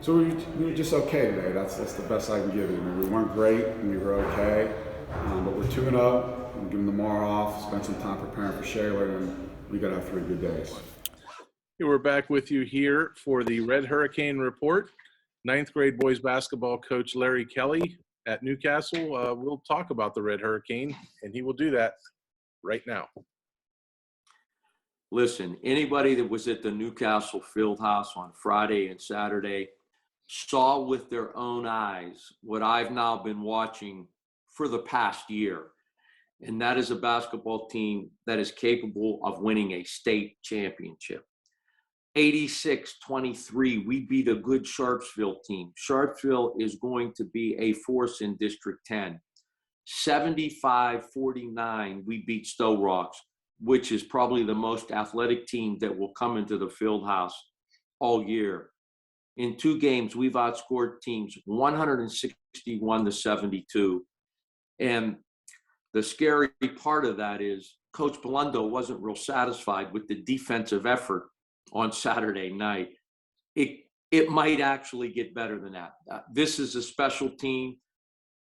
So we were just okay today. That's the best I can give you. I mean, we weren't great, and we were okay, but we're 2-0. We're giving tomorrow off, spend some time preparing for Shaler, and we got to have 3 good days. We're back with you here for the Red Hurricane Report. 9th grade boys basketball coach Larry Kelly at Newcastle will talk about the Red Hurricane, and he will do that right now. Listen, anybody that was at the Newcastle Fieldhouse on Friday and Saturday saw with their own eyes what I've now been watching for the past year. And that is a basketball team that is capable of winning a state championship. 86-23, we beat a good Sharpsville team. Sharpsville is going to be a force in District 10. 75-49, we beat Sto-Rox, which is probably the most athletic team that will come into the Fieldhouse all year. In 2 games, we've outscored teams 161-72. And the scary part of that is Coach Belundo wasn't real satisfied with the defensive effort on Saturday night. It might actually get better than that. This is a special team.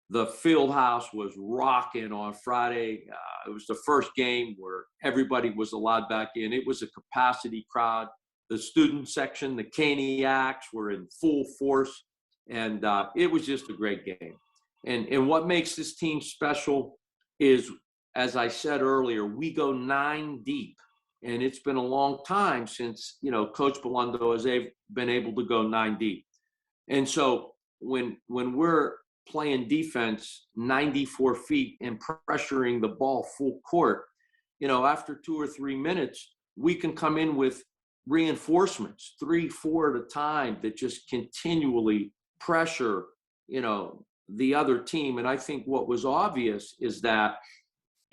The Fieldhouse was rocking on Friday. It was the first game where everybody was allowed back in. It was a capacity crowd. The student section, the Caniacs were in full force, and it was just a great game. And what makes this team special is, as I said earlier, we go 9 deep, and it's been a long time since, Coach Belundo has been able to go 9 deep. And so when we're playing defense 94 feet and pressuring the ball full court, after 2 or 3 minutes, we can come in with reinforcements, 3-4 at a time, that just continually pressure, the other team. And I think what was obvious is that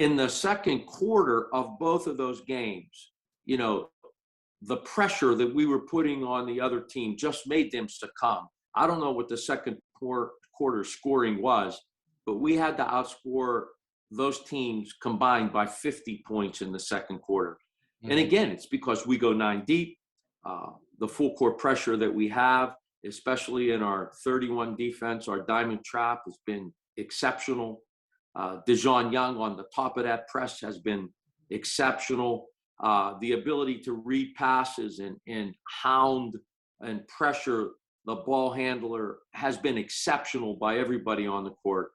in the second quarter of both of those games, the pressure that we were putting on the other team just made them succumb. I don't know what the second quarter scoring was, but we had to outscore those teams combined by 50 points in the second quarter. And again, it's because we go 9 deep. The full court pressure that we have, especially in our 31 defense, our diamond trap has been exceptional. DeJon Young on the top of that press has been exceptional. The ability to read passes and hound and pressure the ball handler has been exceptional by everybody on the court.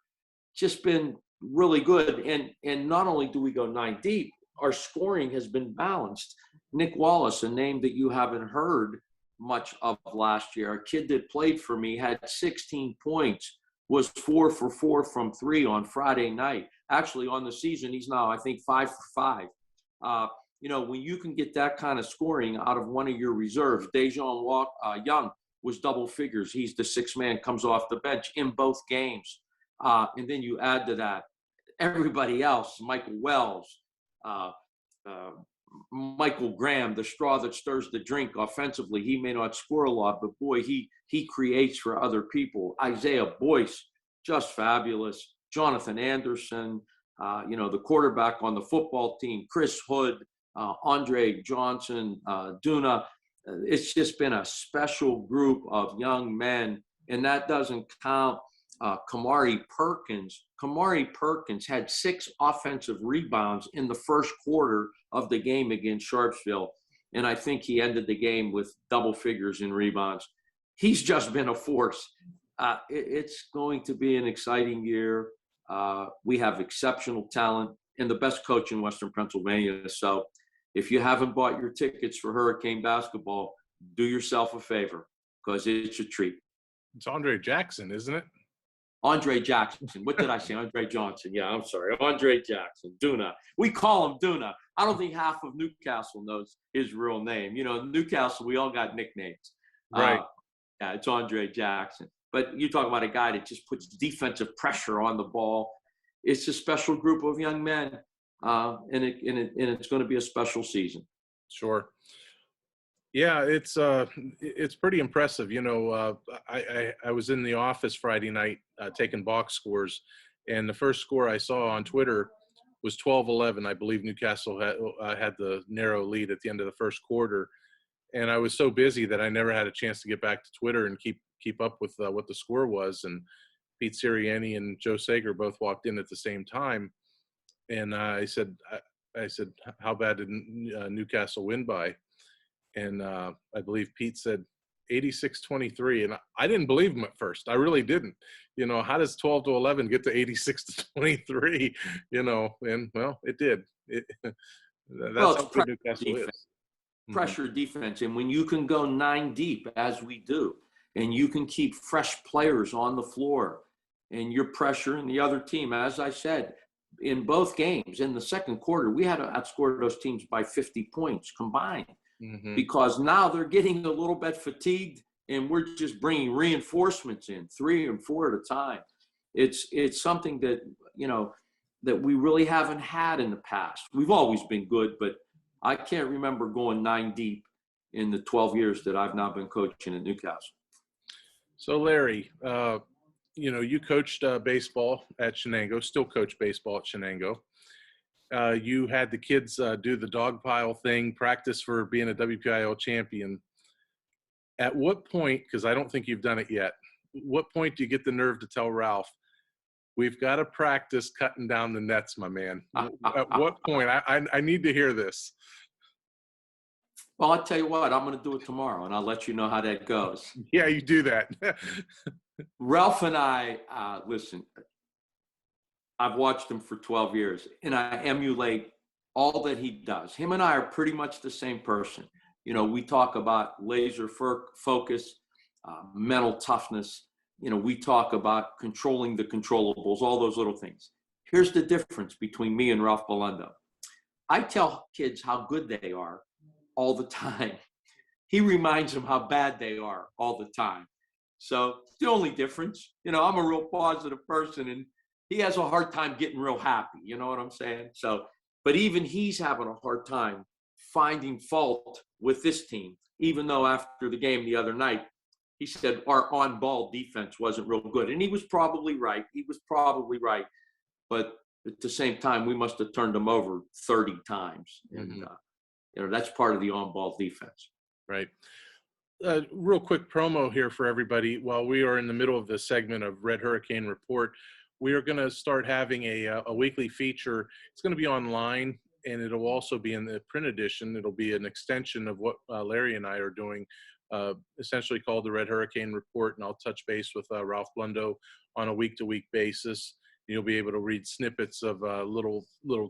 Just been really good. And not only do we go 9 deep, our scoring has been balanced. Nick Wallace, a name that you haven't heard much of last year, a kid that played for me, had 16 points, was 4 for 4 from 3 on Friday night. Actually, on the season, he's now, I think, 5 for 5. When you can get that kind of scoring out of one of your reserves, DeJon Young was double figures. He's the 6th man, comes off the bench in both games. And then you add to that everybody else, Michael Wells, Michael Graham, the straw that stirs the drink offensively. He may not score a lot, but boy, he creates for other people. Isaiah Boyce, just fabulous. Jonathan Anderson, the quarterback on the football team, Chris Hood, Andre Johnson, Duna. It's just been a special group of young men, and that doesn't count Kamari Perkins. Kamari Perkins had 6 offensive rebounds in the first quarter of the game against Sharpsville, and I think he ended the game with double figures in rebounds. He's just been a force. It's going to be an exciting year. We have exceptional talent and the best coach in Western Pennsylvania. So if you haven't bought your tickets for Hurricane basketball, do yourself a favor, because it's a treat. It's Andre Jackson, isn't it? Andre Jackson. What did I say? Andre Johnson. Yeah, I'm sorry. Andre Jackson. Duna. We call him Duna. I don't think half of Newcastle knows his real name. Newcastle, we all got nicknames. Right. Yeah, it's Andre Jackson. But you talk about a guy that just puts defensive pressure on the ball. It's a special group of young men, and it's going to be a special season. Sure. Yeah, it's pretty impressive. I was in the office Friday night taking box scores, and the first score I saw on Twitter was 12-11. I believe Newcastle had the narrow lead at the end of the first quarter, and I was so busy that I never had a chance to get back to Twitter and keep keep up with what the score was. And Pete Sirianni and Joe Sager both walked in at the same time. And I said, how bad did Newcastle win by? And I believe Pete said 86-23. And I didn't believe him at first. I really didn't. You know, how does 12-11 get to 86-23? You know, and well, it did. That's how good Newcastle is. Pressure defense. And when you can go 9 deep, as we do, and you can keep fresh players on the floor, and you're pressuring the other team, as I said, in both games, in the second quarter, we had to outscore those teams by 50 points combined, because now they're getting a little bit fatigued, and we're just bringing reinforcements in 3 and 4 at a time. It's something that, you know, that we really haven't had in the past. We've always been good, but I can't remember going 9 deep in the 12 years that I've now been coaching at Newcastle. So Larry, you know, you coached baseball at Shenango, still coach baseball at Shenango. You had the kids do the dog pile thing, practice for being a WPIL champion. At what point, because I don't think you've done it yet, what point do you get the nerve to tell Ralph, we've got to practice cutting down the nets, my man? At what point? I need to hear this. Well, I'll tell you what, I'm going to do it tomorrow, and I'll let you know how that goes. Yeah, you do that. Ralph and I, listen, I've watched him for 12 years, and I emulate all that he does. Him and I are pretty much the same person. You know, we talk about laser focus, mental toughness. You know, we talk about controlling the controllables, all those little things. Here's the difference between me and Ralph Belendo. I tell kids how good they are all the time. He reminds them how bad they are all the time. So it's the only difference. You know, I'm a real positive person, and he has a hard time getting real happy. You know what I'm saying? So, but even he's having a hard time finding fault with this team, even though after the game the other night, he said our on-ball defense wasn't real good. And he was probably right. But at the same time, we must have turned them over 30 times. And, you know, that's part of the on-ball defense. Right. Real quick promo here for everybody. While we are in the middle of the segment of Red Hurricane Report, we are going to start having a weekly feature. It's going to be online, and it'll also be in the print edition. It'll be an extension of what Larry and I are doing, essentially called the Red Hurricane Report, and I'll touch base with Ralph Blundow on a week-to-week basis. You'll be able to read snippets of little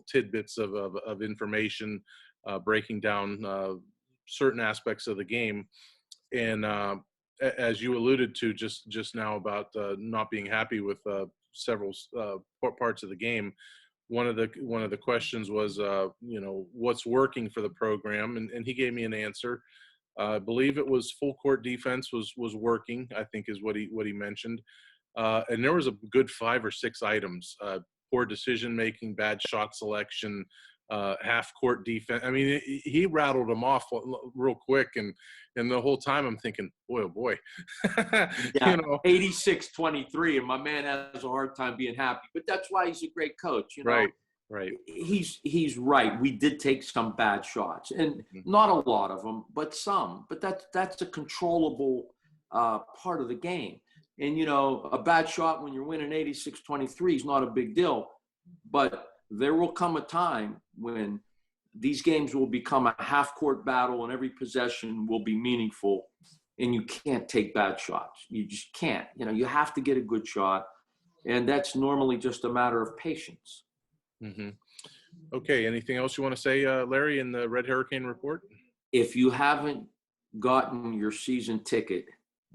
tidbits of information, breaking down certain aspects of the game. And as you alluded to just now about not being happy with several parts of the game, one of the questions was, you know, what's working for the program, and he gave me an answer. I believe it was full court defense was working, I think is what he mentioned. And there was a good 5 or 6 items: poor decision making, bad shot selection, half court defense. I mean, he rattled them off real quick, and the whole time I'm thinking, boy, oh boy. Yeah, you know, 86-23, and my man has a hard time being happy. But that's why he's a great coach. You know, right. He's right. We did take some bad shots, and not a lot of them, but some. But that's a controllable part of the game. And you know, a bad shot when you're winning 86-23 is not a big deal, but there will come a time when these games will become a half-court battle and every possession will be meaningful, and you can't take bad shots. You just can't. You know, you have to get a good shot, and that's normally just a matter of patience. Okay, anything else you want to say, Larry, in the Red Hurricane Report? If you haven't gotten your season ticket,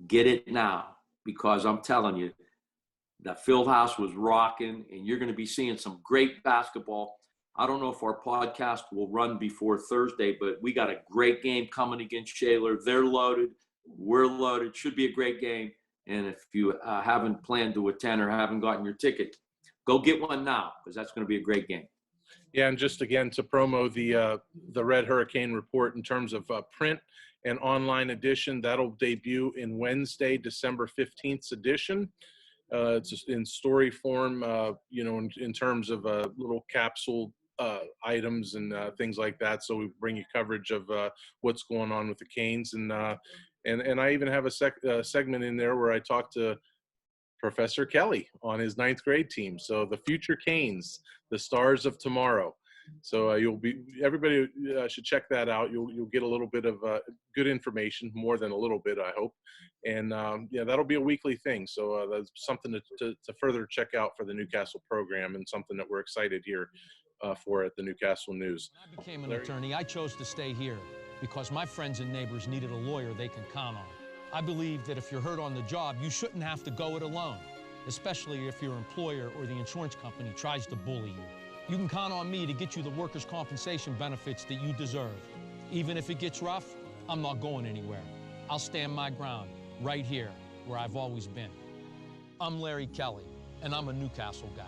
get it now, because I'm telling you, that field house was rocking, and you're going to be seeing some great basketball. I don't know if our podcast will run before Thursday, but we got a great game coming against Shaler. They're loaded. We're loaded. Should be a great game. And if you haven't planned to attend or haven't gotten your ticket, go get one now, because that's going to be a great game. Yeah, and just again to promo the Red Hurricane Report in terms of print and online edition, that'll debut in Wednesday, December 15th edition. It's in story form, you know, in terms of little capsule items and things like that. So we bring you coverage of what's going on with the Canes, and And I even have a segment in there where I talk to Professor Kelly on his 9th grade team. So the future Canes, the stars of tomorrow. So everybody should check that out. You'll get a little bit of good information, more than a little bit, I hope. And yeah, that'll be a weekly thing. So that's something to further check out for the Newcastle program, and something that we're excited here for at the Newcastle News. When I became an attorney, I chose to stay here because my friends and neighbors needed a lawyer they can count on. I believe that if you're hurt on the job, you shouldn't have to go it alone, especially if your employer or the insurance company tries to bully you. You can count on me to get you the workers' compensation benefits that you deserve. Even if it gets rough, I'm not going anywhere. I'll stand my ground right here where I've always been. I'm Larry Kelly, and I'm a Newcastle guy.